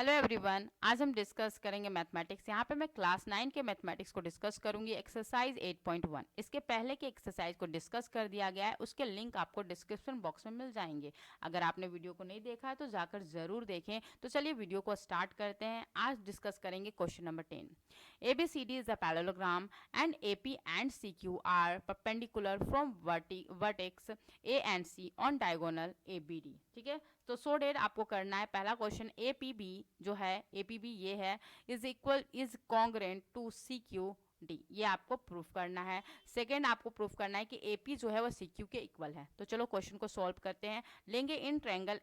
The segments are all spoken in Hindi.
हेलो एवरीवन, आज हम डिस्कस करेंगे मैथमेटिक्स। यहाँ पे मैं क्लास 9 के मैथमेटिक्स को डिस्कस करूंगी, एक्सरसाइज 8.1। इसके पहले के एक्सरसाइज को डिस्कस कर दिया गया है, उसके लिंक आपको डिस्क्रिप्शन बॉक्स में मिल जाएंगे। अगर आपने वीडियो को नहीं देखा है तो जाकर ज़रूर देखें। तो चलिए वीडियो को स्टार्ट करते हैं। आज डिस्कस करेंगे question number 10। ABCD is a parallelogram and AP and CQ are perpendicular from vertex A and C on diagonal ABD। ठीक है, तो सो डेट आपको करना है। पहला क्वेश्चन, APB जो है, APB ये है, इज कॉन्ग्रेंट टू CQD, ये आपको प्रूफ करना है। सेकेंड, आपको प्रूफ करना है कि AP जो है वो CQ के इक्वल है। तो चलो क्वेश्चन को सॉल्व करते हैं। लेंगे in triangle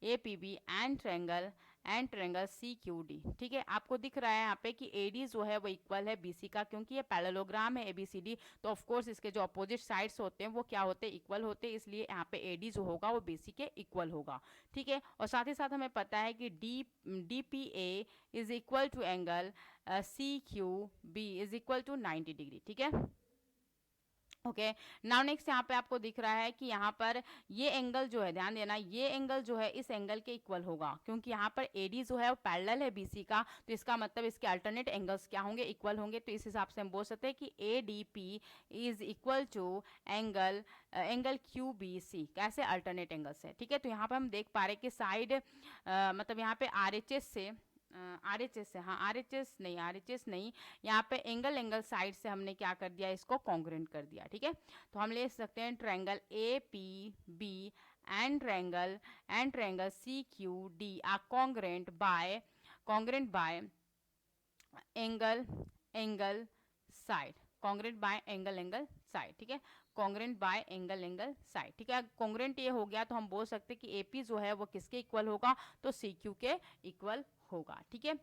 APB and triangle CQD। ठीक है, आपको दिख रहा है यहाँ पे कि AD जो है वो इक्वल है BC का, क्योंकि ये पैरेललोग्राम है ABCD। तो ऑफ कोर्स इसके जो अपोजिट साइड्स होते हैं वो क्या होते हैं, इक्वल होते हैं, इसलिए यहाँ पे AD जो होगा वो BC के इक्वल होगा। ठीक है, और साथ ही साथ हमें पता है कि DPA is equal to angle CQB is equal to 90 degree. ठीक है, ओके। नाउ नेक्स्ट, यहाँ पे आपको दिख रहा है कि यहाँ पर ये एंगल जो है, ध्यान देना, ये एंगल जो है इस एंगल के इक्वल होगा, क्योंकि यहाँ पर AD जो है वो पैरेलल है BC का। तो इसका मतलब इसके अल्टरनेट एंगल्स क्या होंगे, इक्वल होंगे। तो इस हिसाब से हम बोल सकते हैं कि ADP is equal to angle QBC। कैसे, अल्टरनेट एंगल्स है। ठीक है, तो यहाँ पर हम देख पा रहे हैं कि साइड मतलब यहाँ पे RHS से, हाँ RHS नहीं, यहाँ पे एंगल साइड से हमने क्या कर दिया, इसको कॉन्ग्रेंट कर दिया। ठीक है, तो हम ले सकते हैं triangle APB and triangle CQD are congruent by angle side, congruent by angle side. ठीक है, कॉन्ग्रेंट बाय एंगल साइड। ठीक है, कॉन्ग्रेंट ये हो गया तो हम बोल सकते हैं कि AP जो है वो किसके इक्वल होगा, तो CQ के इक्वल होगा। ठीक है,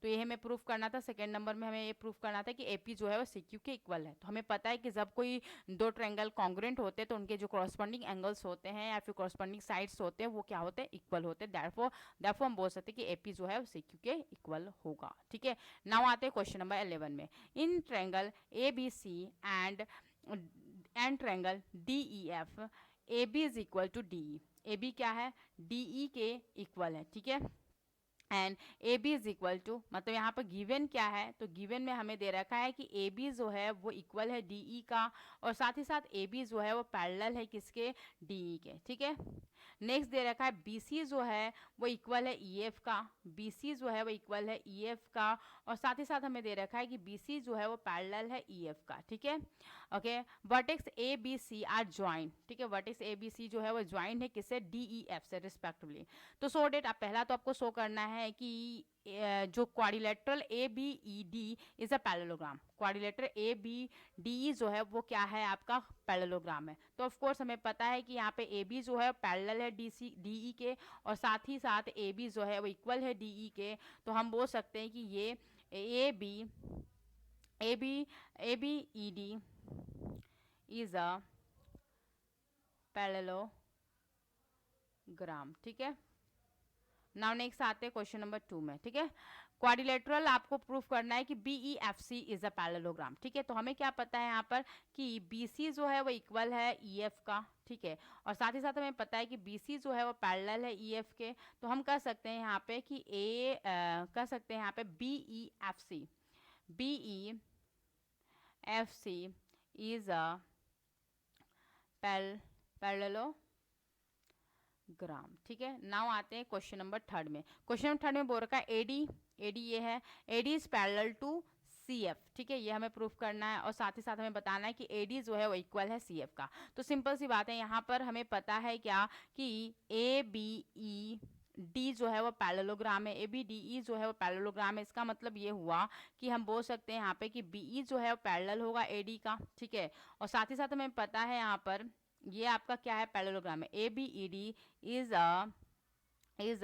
तो ये हमें प्रूफ करना था। सेकंड नंबर में हमें ये प्रूफ करना था कि AP जो है वो CQ के इक्वल है। तो हमें पता है कि जब कोई दो ट्रायंगल कॉन्ग्रेंट होते हैं तो उनके जो कॉरस्पॉन्डिंग एंगल्स होते हैं या फिर कॉरस्पॉन्डिंग साइड्स होते हैं वो क्या होते हैं, इक्वल होते हैं। देयरफॉर हम बोल सकते हैं कि AP जो है वो CQ के इक्वल होगा। ठीक है, नाउ आते हैं क्वेश्चन नंबर 11 में। In triangle ABC and triangle DEF, AB is equal to DE। AB क्या है, DE के इक्वल है। ठीक है, and AB is equal to, मतलब यहाँ पर गिवन क्या है, तो गिवन में हमें दे रखा है कि AB जो है वो इक्वल है DE का, और साथ ही साथ AB जो है वो पैरेलल है किसके, DE के। ठीक है, नेक्स्ट दे रखा है BC जो है वो इक्वल है EF का, BC जो है वो इक्वल है EF का, और साथ ही साथ हमें दे रखा है कि BC जो है वो पैरेलल है EF का। ठीक है, okay. Vertex ABC are joint. ठीक है, वर्टेक्स ABC जो है वो ज्वाइंट है किससे, DEF से रिस्पेक्टिवली। तो सो डेट आप पहला तो आपको शो करना है कि जो quadrilateral ABED is a parallelogram, quadrilateral ABDE जो है वो क्या है, आपका पैरेललोग्राम है। तो ऑफ कोर्स हमें पता है कि यहाँ पे AB जो है पैरेलल है DE के, और साथ ही साथ AB जो है वो इक्वल है DE के। तो हम बोल सकते हैं कि ये ABED इज अ पैरेललोग्राम। ठीक है, नाउ नेक्स्ट आते हैं क्वेश्चन नंबर 2 में। ठीक है, क्वाड्रिलेटरल आपको प्रूफ करना है कि BEFC इज अ पैरेललोग्राम। ठीक है, तो हमें क्या पता है यहाँ पर कि BC जो है वो इक्वल है EF का। ठीक है, और साथ ही साथ हमें पता है कि BC जो है वो पैरेलल है EF के। तो हम कह सकते हैं यहाँ पे कि कह सकते हैं यहाँ पे BEFC इज अ पैरेललोग्राम। ठीक है, नाउ आते हैं क्वेश्चन नंबर 3 में। क्वेश्चन नंबर 3 में बोल रखा है AD ये है, AD is parallel to CF। ठीक है, ये हमें प्रूफ करना है, और साथ ही साथ हमें बताना है कि AD जो है वो इक्वल है CF का। तो सिंपल सी बात है, यहाँ पर हमें पता है क्या कि ABED जो है वो पैरेललोग्राम है, ABDE जो है वो पैरेललोग्राम है। इसका मतलब ये हुआ कि हम बोल सकते हैं यहाँ पे कि BE जो है वो पैरेलल होगा AD का। ठीक है, और साथ ही साथ हमें पता है यहाँ पर ये आपका क्या है, पैरेललोग्राम है। ABED is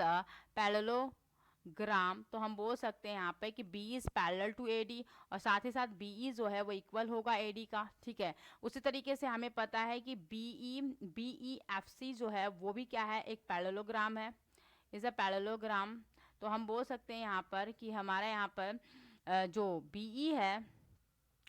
a parallelogram. तो हम बोल सकते हैं यहाँ पे कि B is parallel to AD, और साथ ही साथ BE जो है वो इक्वल होगा AD का। ठीक है, उसी तरीके से हमें पता है कि BEFC जो है वो भी क्या है, एक पैरेललोग्राम है, इज अ पैरेललोग्राम। तो हम बोल सकते हैं यहाँ पर कि हमारा यहाँ पर जो BE है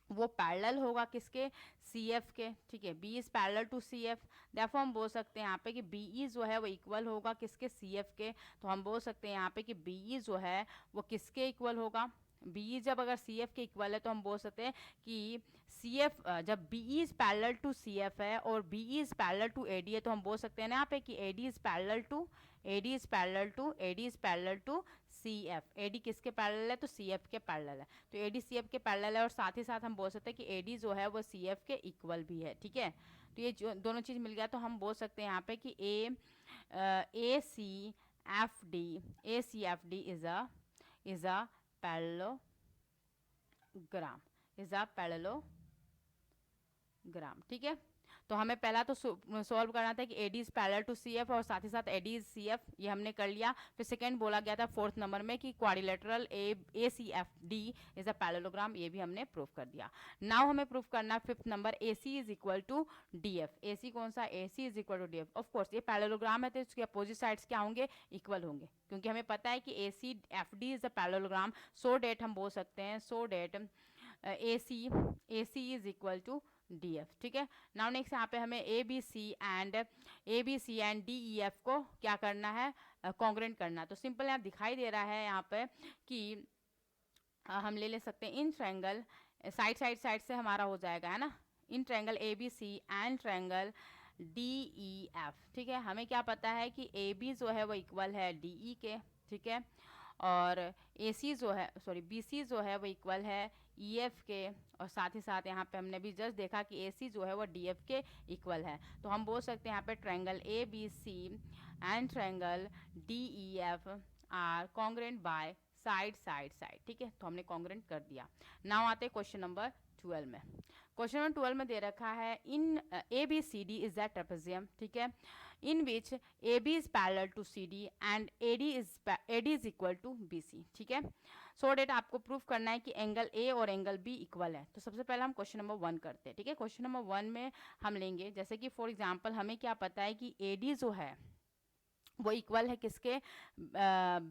वो पैरेलल होगा किसके, CF के। ठीक है, B is parallel to CF। Therefore हम बोल सकते हैं यहाँ पे कि बी ई जो है वो इक्वल होगा किसके, सी एफ के। तो हम बोल सकते हैं यहाँ पे कि बी ई जो है वो किसके इक्वल होगा, बी जब अगर सी एफ के इक्वल है तो हम बोल सकते हैं कि सी एफ जब B is parallel to C F है और B is parallel to A D है, तो हम बोल सकते हैं ना यहाँ पे कि A D is parallel to C F. A D किसके पैरेलल है, तो सी एफ के पैरेलल है। तो ए डी सी एफ के पैरेलल है और साथ ही साथ हम बोल सकते हैं कि ए डी जो है वो सी एफ के इक्वल भी है, ठीक है। तो ये जो दोनों चीज़ मिल गया तो हम बोल सकते हैं यहाँ पे कि A C F D is a parallelogram, ठीक है। तो हमें पहला तो सॉल्व करना था कि A D is parallel to C F और साथ ही साथ A D is C F, ये हमने कर लिया। फिर सेकेंड बोला गया था फोर्थ नंबर में कि quadrilateral A C F D is a parallelogram, ये भी हमने प्रूव कर दिया। नाउ हमें प्रूव करना है fifth number, A C is equal to D F. A C कौन सा, A C is equal to D F. Of course ये पैरेललोग्राम है तो इसके अपोजिट साइड्स क्या होंगे, इक्वल होंगे, क्योंकि हमें पता है कि A C F D is a parallelogram. So that हम बोल सकते हैं, so that A C is equal to D F, ठीक है। नाउ नेक्स्ट यहाँ पे हमें A B C and D E F को क्या करना है, कॉन्ग्रेंट करना। तो सिंपल यहाँ दिखाई दे रहा है यहाँ पे कि हम ले सकते हैं इन ट्रायंगल, साइड से हमारा हो जाएगा, है ना, in triangle A B C and triangle D E F, ठीक है। हमें क्या पता है कि ए बी जो है वो इक्वल है डी ई के, ठीक है, और ए सी जो है, सॉरी बी सी जो है वो इक्वल है ई एफ के, और साथ ही साथ यहाँ पे हमने भी जस्ट देखा कि ए सी जो है वो डी एफ के इक्वल है। तो हम बोल सकते हैं यहाँ पे triangle A B C and triangle D E F are congruent by side, ठीक है। तो हमने कॉन्ग्रेंट कर दिया। नाउ आते हैं क्वेश्चन नंबर 12 में। क्वेश्चन नंबर 12 में दे रखा है in A B C D is that trapezium, ठीक है, in which AB is parallel to CD and AD is equal to BC, ठीक है। सो डेट आपको प्रूफ करना है कि एंगल A और एंगल B इक्वल है। तो सबसे पहले हम क्वेश्चन नंबर 1 करते हैं, ठीक है। क्वेश्चन नंबर 1 में हम लेंगे जैसे कि फॉर एग्जांपल हमें क्या पता है कि AD जो है वो इक्वल है किसके,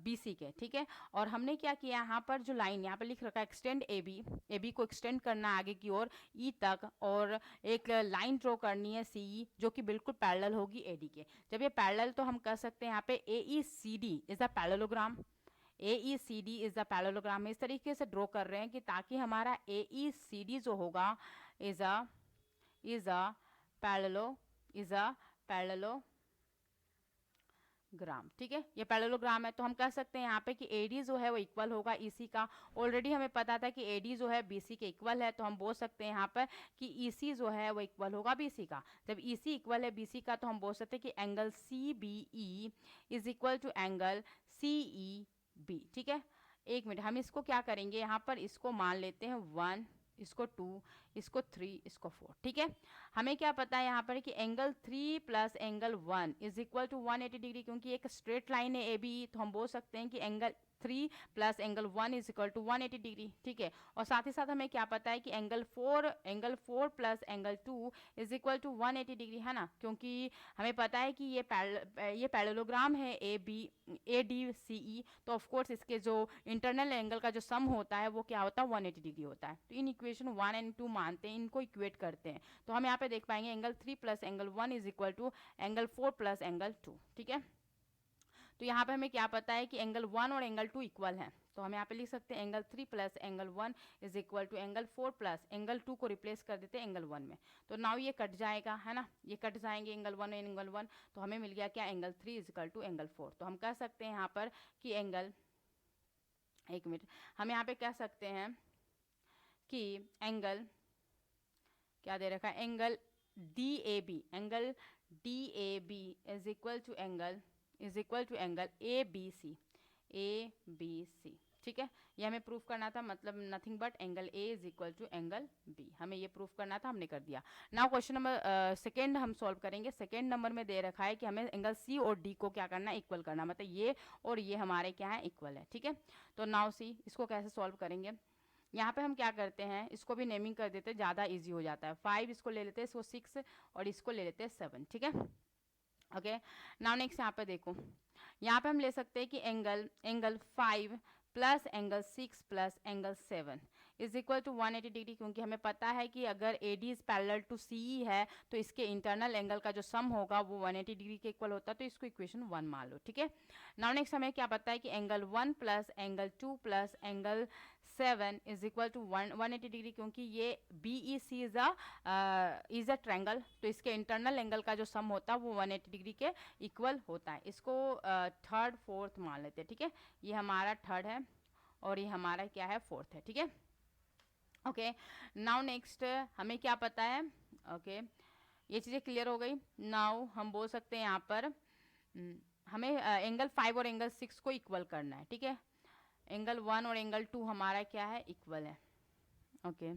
BC के, ठीक है। और हमने क्या किया, यहाँ पर जो लाइन यहाँ पर लिख रखा है एक्सटेंड AB को एक्सटेंड करना आगे की ओर E तक, और एक लाइन ड्रॉ करनी है CE जो कि बिल्कुल पैरेलल होगी AD के। जब ये पैरेलल तो हम कर सकते हैं यहाँ पे AECD is a parallelogram, AECD is a parallelogram. इस तरीके से ड्रॉ कर रहे हैं कि ताकि हमारा AECD जो होगा इज अ पैरेललोग्राम, ठीक है। ये पैरेललोग्राम है तो हम कह सकते हैं यहाँ पे कि AD जो है वो इक्वल होगा EC का। ऑलरेडी हमें पता था कि AD जो है BC के इक्वल है, तो हम बोल सकते हैं यहाँ पर कि EC जो है वो इक्वल होगा BC का। जब EC इक्वल है BC का तो हम बोल सकते हैं कि angle CBE is equal to angle CEB, ठीक है। एक मिनट, हम इसको क्या करेंगे, यहाँ पर इसको मान लेते हैं 1, इसको 2, इसको 3, इसको 4, ठीक है। हमें क्या पता है यहाँ पर कि angle 3 plus angle 1 is equal to 180 degree, क्योंकि एक स्ट्रेट लाइन है AB, तो हम बोल सकते हैं कि angle 3 plus angle 1 is equal to 180 degree, ठीक है। और साथ ही साथ हमें क्या पता है कि angle 4 plus angle 2 is equal to 180 degree, है ना, क्योंकि हमें पता है कि ये पैरेललोग्राम है ADCE, तो ऑफकोर्स इसके जो इंटरनल एंगल का जो सम होता है वो क्या होता है, 180 डिग्री होता है। तो इन इक्वेशन 1 एंड 2 मानते हैं, इनको इक्वेट करते हैं, तो हम यहाँ पे देख पाएंगे angle 3 plus angle 1 is equal to angle 4 plus angle 2, ठीक है। तो यहाँ पे हमें क्या पता है कि एंगल 1 और एंगल 2 इक्वल हैं, तो हम यहाँ पे लिख सकते हैं angle 3 plus angle 1 is equal to angle 4 plus angle 2 को रिप्लेस कर देते हैं एंगल 1 में। तो नाउ ये कट जाएगा, है ना, ये कट जाएंगे एंगल 1 और एंगल 1, तो हमें मिल गया क्या, angle 3 is equal to angle 4। तो हम कह सकते हैं यहाँ पर कि एंगल, एक मिनट, हम यहाँ पे कह सकते हैं कि एंगल क्या दे रखा है, angle DAB is equal to angle ABC, ठीक है। ये हमें प्रूफ करना था, मतलब nothing but angle A is equal to angle B, हमें ये प्रूफ करना था, हमने कर दिया। नाउ क्वेश्चन नंबर सेकेंड हम सॉल्व करेंगे। सेकेंड नंबर में दे रखा है कि हमें एंगल C और D को क्या करना है, इक्वल करना, मतलब ये और ये हमारे क्या है, इक्वल है, ठीक है। तो नाउ सी इसको कैसे सॉल्व करेंगे, यहाँ पे हम क्या करते हैं, इसको भी नेमिंग कर देते हैं, ज़्यादा ईजी हो जाता है। 5 इसको ले लेते हैं, इसको 6 और इसको ले लेते हैं 7, ठीक है। ओके, नाउ नेक्स्ट यहाँ पे देखो, यहाँ पे हम ले सकते हैं कि angle 5 plus angle 6 plus angle 7 is equal to 180 degree, क्योंकि हमें पता है कि अगर A D is parallel to C E है तो इसके इंटरनल एंगल का जो सम होगा वो 180 डिग्री के इक्वल होता है, तो इसको इक्वेशन 1 मान लो, ठीक है। नाउ नेक्स्ट हमें क्या पता है कि angle 1 plus angle 2 plus angle 7 is equal to 180 degree, क्योंकि ये B E C is a triangle, तो इसके इंटरनल एंगल का जो सम होता है वो 180 डिग्री के इक्वल होता है। इसको थर्ड फोर्थ मान लेते हैं, ठीक है। ये हमारा थर्ड है और ये हमारा क्या है, फोर्थ है, ठीक है। ओके, नाउ नेक्स्ट हमें क्या पता है, ओके ये चीज़ें क्लियर हो गई। नाउ हम बोल सकते हैं यहाँ पर हमें एंगल 5 और एंगल 6 को इक्वल करना है, ठीक है। एंगल 1 और एंगल 2 हमारा क्या है, इक्वल है, ओके।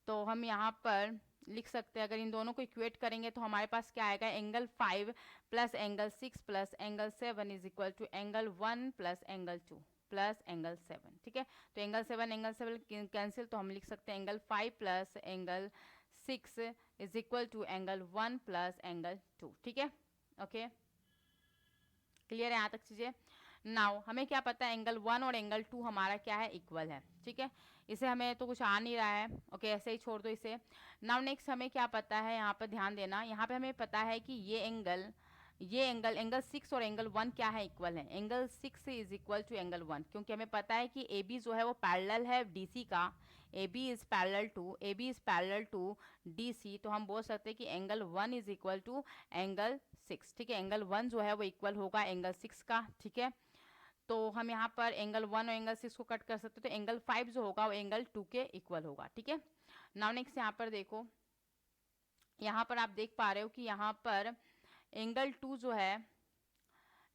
तो हम यहाँ पर लिख सकते हैं, अगर इन दोनों को इक्वेट करेंगे तो हमारे पास क्या आएगा, angle 5 plus angle 6 plus angle 7 is equal to angle 1 plus angle 2 plus angle 7, ठीक है। तो एंगल 7 कैंसिल, तो हम लिख सकते हैं angle 5 plus angle 6 is equal to angle 1 plus angle 2, ठीक है। ओके, क्लियर है यहाँ तक चीज़ें। नाउ हमें क्या पता है, एंगल 1 और एंगल 2 हमारा क्या है, इक्वल है, ठीक है। इसे हमें तो कुछ आ नहीं रहा है, ओके ऐसे ही छोड़ दो इसे। नाउ नेक्स्ट हमें क्या पता है, यहाँ पर ध्यान देना, यहाँ पे हमें पता है कि ये एंगल 6 और एंगल 1 क्या है, इक्वल है। Angle 6 is equal to angle 1, क्योंकि हमें पता है कि ए बी जो है वो पैरेलल है डीसी का, A B is parallel to DC, तो हम बोल सकते हैं कि angle 1 is equal to angle 6, ठीक है। एंगल 1 जो है वो इक्वल होगा एंगल 6 का, ठीक है। तो हम यहाँ पर एंगल 1 और एंगल 6 को कट कर सकते हैं, तो एंगल 5 जो होगा वो एंगल 2 के इक्वल होगा, ठीक है। नाउ नेक्स्ट यहाँ पर देखो, यहाँ पर आप देख पा रहे हो कि यहाँ पर एंगल 2 जो है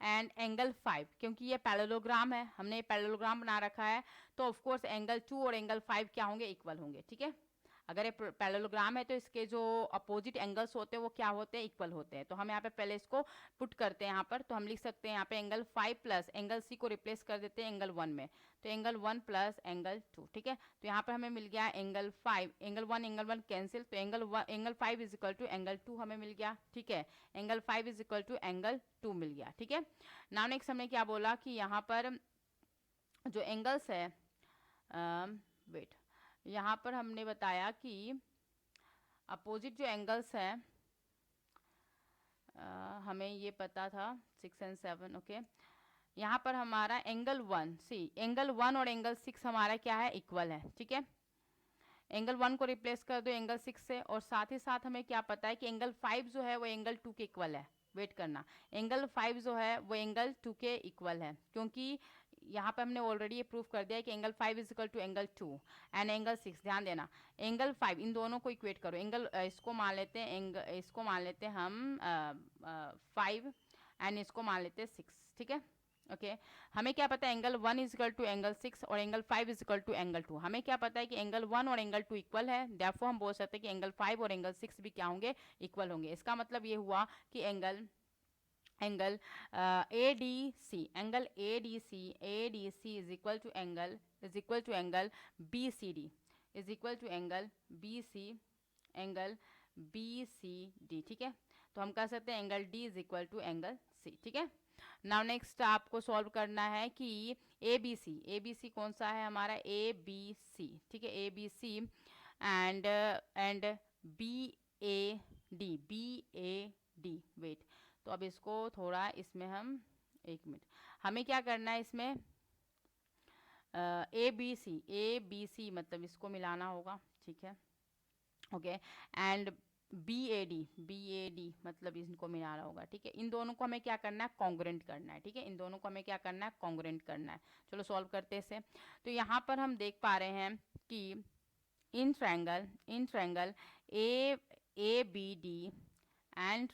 एंड एंगल 5, क्योंकि ये पैरेललोग्राम है, हमने पैरेललोग्राम बना रखा है, तो ऑफ कोर्स एंगल 2 और एंगल 5 क्या होंगे, इक्वल होंगे, ठीक है। अगर ये पैरेललोग्राम है तो इसके जो अपोजिट एंगल्स होते हैं वो क्या होते हैं, इक्वल होते हैं। तो हम यहाँ पे पहले इसको पुट करते हैं यहाँ पर, तो हम लिख सकते हैं यहाँ पे एंगल 5 प्लस एंगल सी को रिप्लेस कर देते हैं एंगल 1 में, तो एंगल 1 प्लस एंगल 2, ठीक है। तो यहाँ पर हमें मिल गया एंगल 5, एंगल 1 कैंसिल, तो angle 5 is equal to angle 2 हमें मिल गया, ठीक है। Angle 5 is equal to angle 2 मिल गया, ठीक है। नाउ नेक्स्ट हमने क्या बोला कि यहाँ पर जो एंगल्स है, वेट, यहाँ पर हमने बताया कि अपोजिट जो एंगल्स हैं, हमें ये पता था 6 एंड 7, ओके। यहाँ पर हमारा एंगल 1 और एंगल 6 हमारा क्या है, इक्वल है, ठीक है। एंगल 1 को रिप्लेस कर दो एंगल 6 से, और साथ ही साथ हमें क्या पता है कि एंगल 5 जो है वो एंगल 2 के इक्वल है। वेट करना, एंगल 5 जो है वो एंगल 2 के इक्वल है, क्योंकि यहाँ पे हमने ऑलरेडी ये प्रूफ कर दिया है कि angle 5 is equal to angle 2 and angle 6। ध्यान देना, एंगल 5 इन दोनों को इक्वेट करो, एंगल इसको मान लेते हैं इसको मान लेते हैं हम 5 एंड इसको मान लेते हैं 6, ठीक है। ओके, हमें क्या पता है angle 1 is equal to angle 6 और angle 5 is equal to angle 2। हमें क्या पता है कि एंगल 1 और एंगल 2 इक्वल है, देयरफॉर हम बोल सकते हैं कि एंगल 5 और एंगल 6 भी क्या होंगे, इक्वल होंगे। इसका मतलब ये हुआ कि angle A D C is equal to angle B C D is equal to angle B C D, ठीक है। तो हम कह सकते हैं angle D is equal to angle C, ठीक है। नाउ नेक्स्ट आपको सॉल्व करना है कि ए बी सी कौन सा है हमारा, ए बी सी, ठीक है, A B C and B A D, wait, तो अब इसको थोड़ा इसमें हम, एक मिनट, हमें क्या करना है इसमें ए बी सी मतलब इसको मिलाना होगा, ठीक है, okay. And B A D मतलब इनको मिलाना होगा, ठीक है। इन दोनों को हमें क्या करना है, कॉन्ग्रुएंट करना है, ठीक है। इन दोनों को हमें क्या करना है, कॉन्ग्रुएंट करना है। चलो सॉल्व करते हैं इसे। तो यहाँ पर हम देख पा रहे हैं कि इन triangle A B D and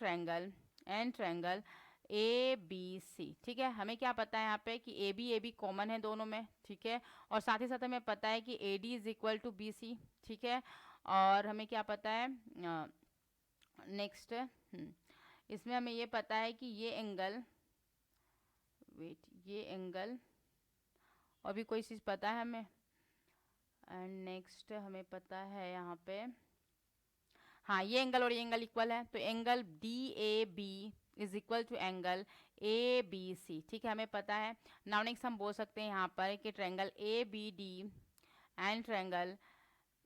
triangle A B C, ठीक है। हमें क्या पता है यहाँ पे कि ए बी कॉमन है दोनों में, ठीक है। और साथ ही साथ हमें पता है कि A D is equal to B C, ठीक है। और हमें क्या पता है नेक्स्ट, इसमें हमें ये पता है कि ये एंगल, और भी कोई चीज़ पता है हमें। एंड नेक्स्ट हमें पता है यहाँ पे, हाँ ये एंगल और ये एंगल इक्वल है, तो angle D A B is equal to angle A B C, ठीक है, हमें पता है। नाउ नेक्स्ट हम बोल सकते हैं यहाँ पर कि triangle A B D and triangle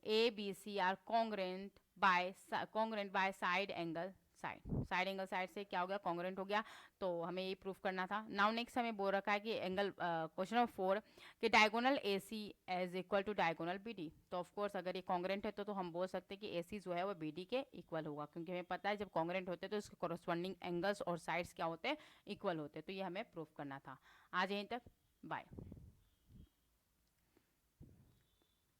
A B C are congruent by side angle side angle side से क्या हो गया, कॉन्ग्रेंट हो गया। तो हमें ये प्रूफ करना था। नाउ नेक्स्ट हमें बोल रखा है कि एंगल क्वेश्चन नंबर 4 कि diagonal A C is equal to diagonal B D. तो ऑफ कोर्स अगर ये कॉन्ग्रेंट है तो हम बोल सकते हैं कि ए सी जो है वो बी डी के इक्वल होगा, क्योंकि हमें पता है जब कॉन्ग्रेंट होते हैं तो इसके कॉरस्पॉन्डिंग एंगल्स और साइड्स क्या होते हैं, इक्वल होते हैं। तो ये हमें प्रूफ करना था। आज यहीं तक, बाय।